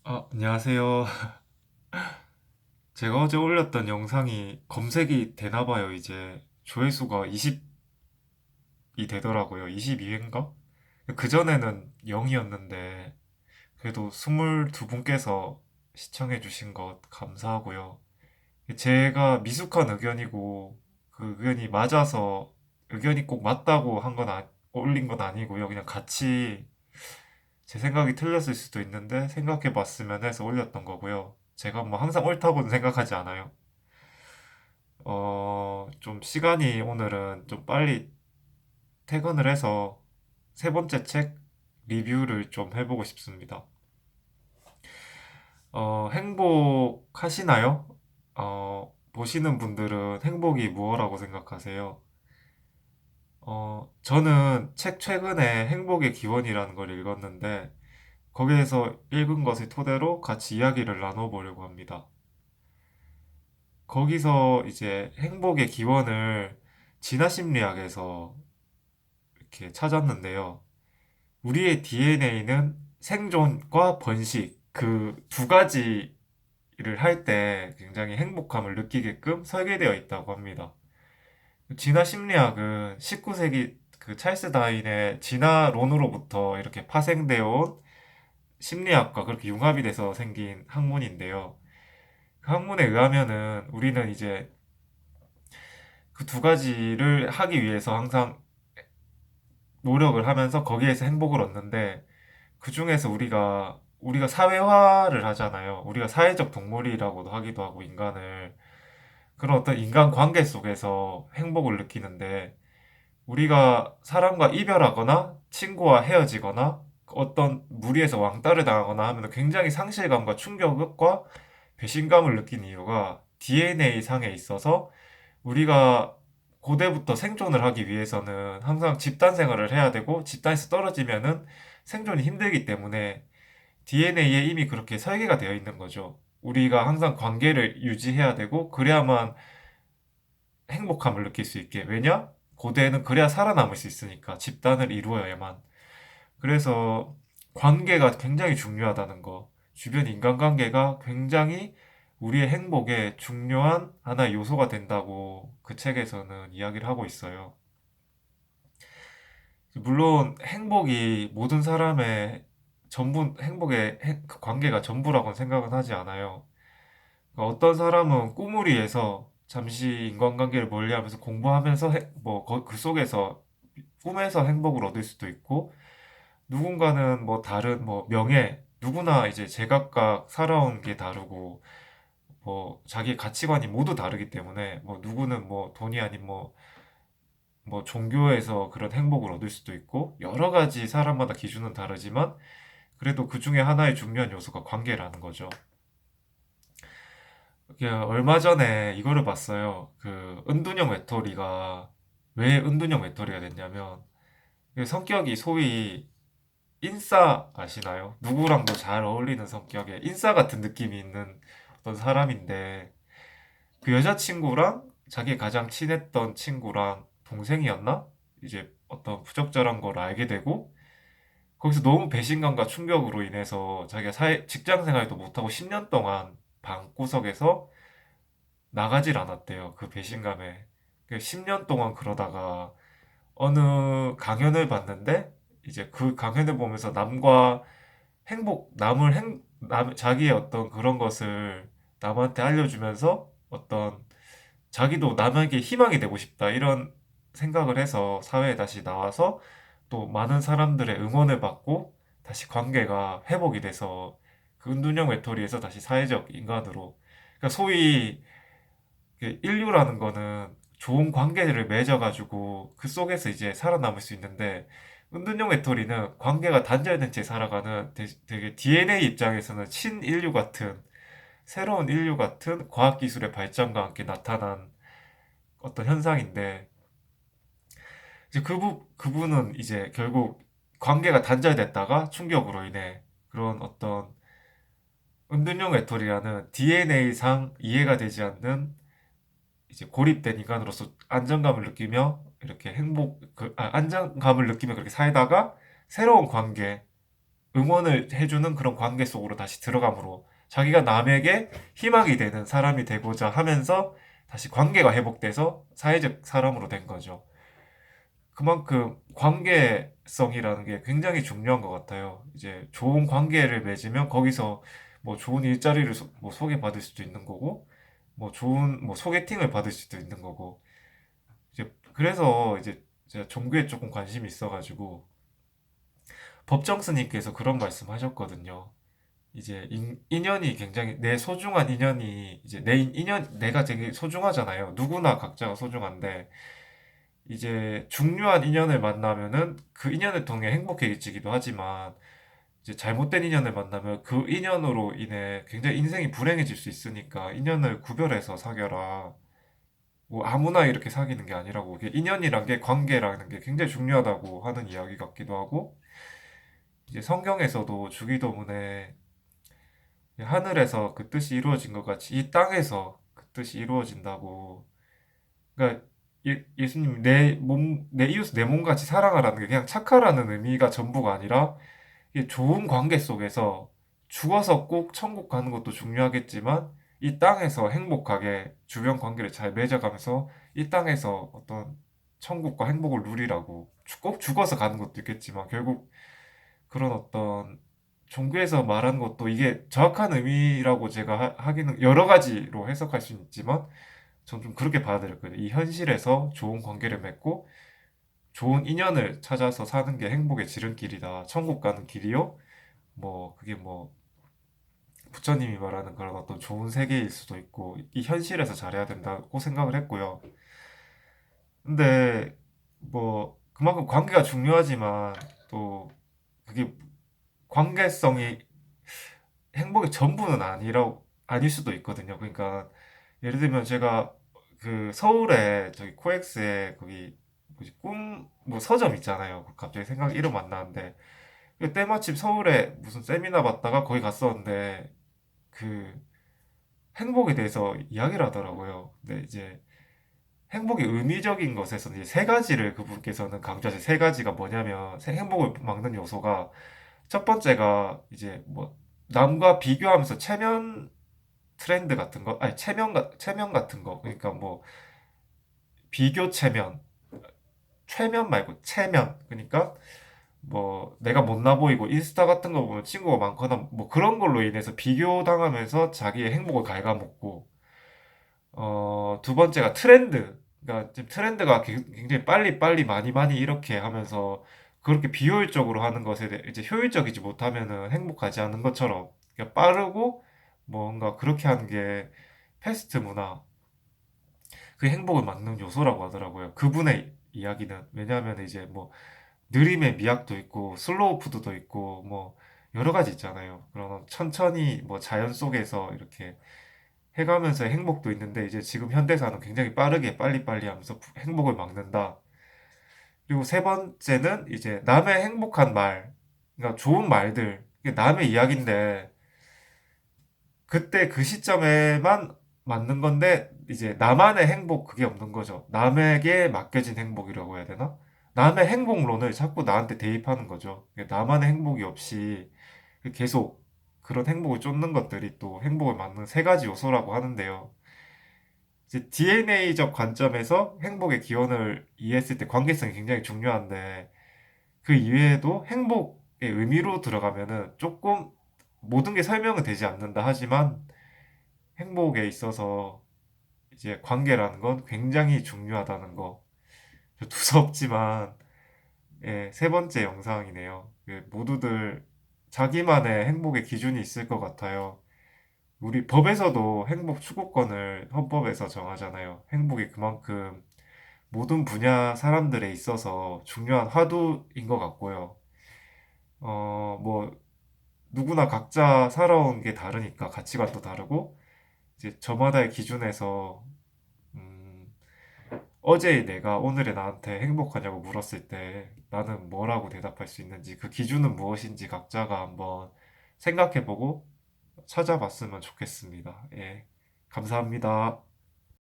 안녕하세요. 제가 어제 올렸던 영상이 검색이 되나 봐요. 이제 조회수가 20이 되더라고요. 22회인가? 그전에는 0이었는데 그래도 22분께서 시청해 주신 것 감사하고요. 제가 미숙한 의견이고 그 의견이 맞아서 의견이 꼭 맞다고 올린 건 아니고요. 그냥 같이 제 생각이 틀렸을 수도 있는데 생각해 봤으면 해서 올렸던 거고요. 제가 뭐 항상 옳다고는 생각하지 않아요. 좀 시간이 오늘은 좀 빨리 퇴근을 해서 세 번째 책 리뷰를 좀 해보고 싶습니다. 행복하시나요? 보시는 분들은 행복이 무엇라고 생각하세요? 저는 책 최근에 행복의 기원이라는 걸 읽었는데 거기에서 읽은 것을 토대로 같이 이야기를 나눠보려고 합니다. 거기서 이제 행복의 기원을 진화심리학에서 이렇게 찾았는데요. 우리의 DNA는 생존과 번식 그 두 가지를 할 때 굉장히 행복함을 느끼게끔 설계되어 있다고 합니다. 진화심리학은 19세기 그 찰스 다윈의 진화론으로부터 이렇게 파생되어 온 심리학과 그렇게 융합이 돼서 생긴 학문인데요. 그 학문에 의하면은 우리는 이제 그 두 가지를 하기 위해서 항상 노력을 하면서 거기에서 행복을 얻는데 그 중에서 우리가 사회화를 하잖아요. 우리가 사회적 동물이라고도 하기도 하고 인간을 그런 어떤 인간 관계 속에서 행복을 느끼는데 우리가 사람과 이별하거나 친구와 헤어지거나 어떤 무리에서 왕따를 당하거나 하면 굉장히 상실감과 충격과 배신감을 느끼는 이유가 DNA 상에 있어서 우리가 고대부터 생존을 하기 위해서는 항상 집단 생활을 해야 되고 집단에서 떨어지면은 생존이 힘들기 때문에 DNA에 이미 그렇게 설계가 되어 있는 거죠. 우리가 항상 관계를 유지해야 되고 그래야만 행복함을 느낄 수 있게. 왜냐? 고대에는 그래야 살아남을 수 있으니까 집단을 이루어야만. 그래서 관계가 굉장히 중요하다는 거. 주변 인간관계가 굉장히 우리의 행복에 중요한 하나의 요소가 된다고 그 책에서는 이야기를 하고 있어요. 물론 행복이 모든 사람의 그 관계가 전부라고는 생각은 하지 않아요. 그러니까 어떤 사람은 꿈을 위해서 잠시 인간관계를 멀리하면서 공부하면서 그 속에서 꿈에서 행복을 얻을 수도 있고 누군가는 뭐 다른 뭐 명예 누구나 이제 제각각 살아온 게 다르고 뭐 자기 가치관이 모두 다르기 때문에 뭐 누구는 뭐 돈이 아닌 뭐 종교에서 그런 행복을 얻을 수도 있고 여러 가지 사람마다 기준은 다르지만 그래도 그 중에 하나의 중요한 요소가 관계라는 거죠. 얼마 전에 이거를 봤어요. 그 은둔형 외톨이가 왜 은둔형 외톨이가 됐냐면 그 성격이 소위 인싸 아시나요? 누구랑도 잘 어울리는 성격의 인싸 같은 느낌이 있는 어떤 사람인데 그 여자친구랑 자기 가장 친했던 친구랑 동생이었나? 이제 어떤 부적절한 걸 알게 되고 거기서 너무 배신감과 충격으로 인해서 자기가 직장 생활도 못하고 10년 동안 방구석에서 나가질 않았대요. 그 배신감에. 10년 동안 그러다가 어느 강연을 봤는데 이제 그 강연을 보면서 자기의 어떤 그런 것을 남한테 알려주면서 어떤 자기도 남에게 희망이 되고 싶다 이런 생각을 해서 사회에 다시 나와서 또 많은 사람들의 응원을 받고 다시 관계가 회복이 돼서 그 은둔형 외톨이에서 다시 사회적 인간으로 그러니까 소위 인류라는 거는 좋은 관계를 맺어가지고 그 속에서 이제 살아남을 수 있는데 은둔형 외톨이는 관계가 단절된 채 살아가는 되게 DNA 입장에서는 친인류 같은 새로운 인류 같은 과학기술의 발전과 함께 나타난 어떤 현상인데 이제 그분은 이제 결국 관계가 단절됐다가 충격으로 인해 그런 어떤 은둔형 외톨이라는 DNA상 이해가 되지 않는 이제 고립된 인간으로서 안정감을 느끼며 이렇게 안정감을 느끼며 그렇게 살다가 새로운 관계, 응원을 해주는 그런 관계 속으로 다시 들어감으로 자기가 남에게 희망이 되는 사람이 되고자 하면서 다시 관계가 회복돼서 사회적 사람으로 된 거죠. 그만큼 관계성이라는 게 굉장히 중요한 것 같아요. 이제 좋은 관계를 맺으면 거기서 뭐 좋은 일자리를 뭐 소개받을 수도 있는 거고, 뭐 좋은 뭐 소개팅을 받을 수도 있는 거고, 이제 그래서 이제 제가 종교에 조금 관심이 있어가지고 법정 스님께서 그런 말씀하셨거든요. 이제 인연이 굉장히 내 소중한 인연이 이제 내 인연 내가 되게 소중하잖아요. 누구나 각자가 소중한데 이제 중요한 인연을 만나면은 그 인연을 통해 행복해지기도 하지만 이제 잘못된 인연을 만나면 그 인연으로 인해 굉장히 인생이 불행해질 수 있으니까 인연을 구별해서 사겨라. 뭐 아무나 이렇게 사귀는 게 아니라고 이게 인연이란 게 관계라는 게 굉장히 중요하다고 하는 이야기 같기도 하고 이제 성경에서도 주기도문에 하늘에서 그 뜻이 이루어진 것 같이 이 땅에서 그 뜻이 이루어진다고. 그러니까 예수님 내 몸, 내 이웃 내 몸같이 사랑하라는 게 그냥 착하라는 의미가 전부가 아니라 이게 좋은 관계 속에서 죽어서 꼭 천국 가는 것도 중요하겠지만 이 땅에서 행복하게 주변 관계를 잘 맺어가면서 이 땅에서 어떤 천국과 행복을 누리라고 꼭 죽어서 가는 것도 있겠지만 결국 그런 어떤 종교에서 말하는 것도 이게 정확한 의미라고 제가 하기는 여러 가지로 해석할 수는 있지만 전 좀 그렇게 받아들였거든요. 이 현실에서 좋은 관계를 맺고 좋은 인연을 찾아서 사는 게 행복의 지름길이다. 천국 가는 길이요. 뭐 그게 뭐 부처님이 말하는 그런 어떤 좋은 세계일 수도 있고 이 현실에서 잘해야 된다고 생각을 했고요. 근데 뭐 그만큼 관계가 중요하지만 또 그게 관계성이 행복의 전부는 아닐 수도 있거든요. 그러니까 예를 들면 제가 그 서울에 저기 코엑스에 거기 뭐지 꿈뭐 서점 있잖아요. 갑자기 생각 이름 안 나는데 그 때마침 서울에 무슨 세미나 봤다가 거기 갔었는데 그 행복에 대해서 이야기를 하더라고요. 근데 이제 행복의 의미적인 것에서는 이제 세 가지를 그분께서는 강조하세요. 세 가지가 뭐냐면 행복을 막는 요소가 첫 번째가 이제 뭐 남과 비교하면서 체면 트렌드 같은 거, 아니 체면 같은 거. 그러니까 뭐 비교 체면, 최면 말고 체면. 그러니까 뭐 내가 못나 보이고 인스타 같은 거 보면 친구가 많거나 뭐 그런 걸로 인해서 비교당하면서 자기의 행복을 갉아먹고 두 번째가 트렌드. 그러니까 지금 트렌드가 굉장히 빨리 많이 이렇게 하면서 그렇게 비효율적으로 하는 것에 대해 이제 효율적이지 못하면은 행복하지 않은 것처럼 그러니까 빠르고 뭔가 그렇게 하는 게 패스트 문화 그 행복을 막는 요소라고 하더라고요. 그분의 이야기는 왜냐하면 이제 뭐 느림의 미학도 있고 슬로우 푸드도 있고 뭐 여러 가지 있잖아요. 그런 천천히 뭐 자연 속에서 이렇게 해가면서 행복도 있는데 이제 지금 현대사는 굉장히 빠르게 빨리빨리 하면서 행복을 막는다. 그리고 세 번째는 이제 남의 행복한 말, 그러니까 좋은 말들, 이게 남의 이야기인데 그때 그 시점에만 맞는 건데 이제 나만의 행복 그게 없는 거죠. 남에게 맡겨진 행복이라고 해야 되나? 남의 행복론을 자꾸 나한테 대입하는 거죠. 나만의 행복이 없이 계속 그런 행복을 쫓는 것들이 또 행복을 막는 세 가지 요소라고 하는데요. 이제 DNA적 관점에서 행복의 기원을 이해했을 때 관계성이 굉장히 중요한데 그 이외에도 행복의 의미로 들어가면은 조금 모든 게 설명은 되지 않는다 하지만 행복에 있어서 이제 관계라는 건 굉장히 중요하다는 거. 두섭지만 예, 세 번째 영상이네요. 모두들 자기만의 행복의 기준이 있을 것 같아요. 우리 법에서도 행복 추구권을 헌법에서 정하잖아요. 행복이 그만큼 모든 분야 사람들에 있어서 중요한 화두인 것 같고요. 뭐, 누구나 각자 살아온 게 다르니까 가치관도 다르고, 이제 저마다의 기준에서, 음, 어제의 내가 오늘의 나한테 행복하냐고 물었을 때 나는 뭐라고 대답할 수 있는지, 그 기준은 무엇인지 각자가 한번 생각해보고 찾아봤으면 좋겠습니다. 예. 감사합니다.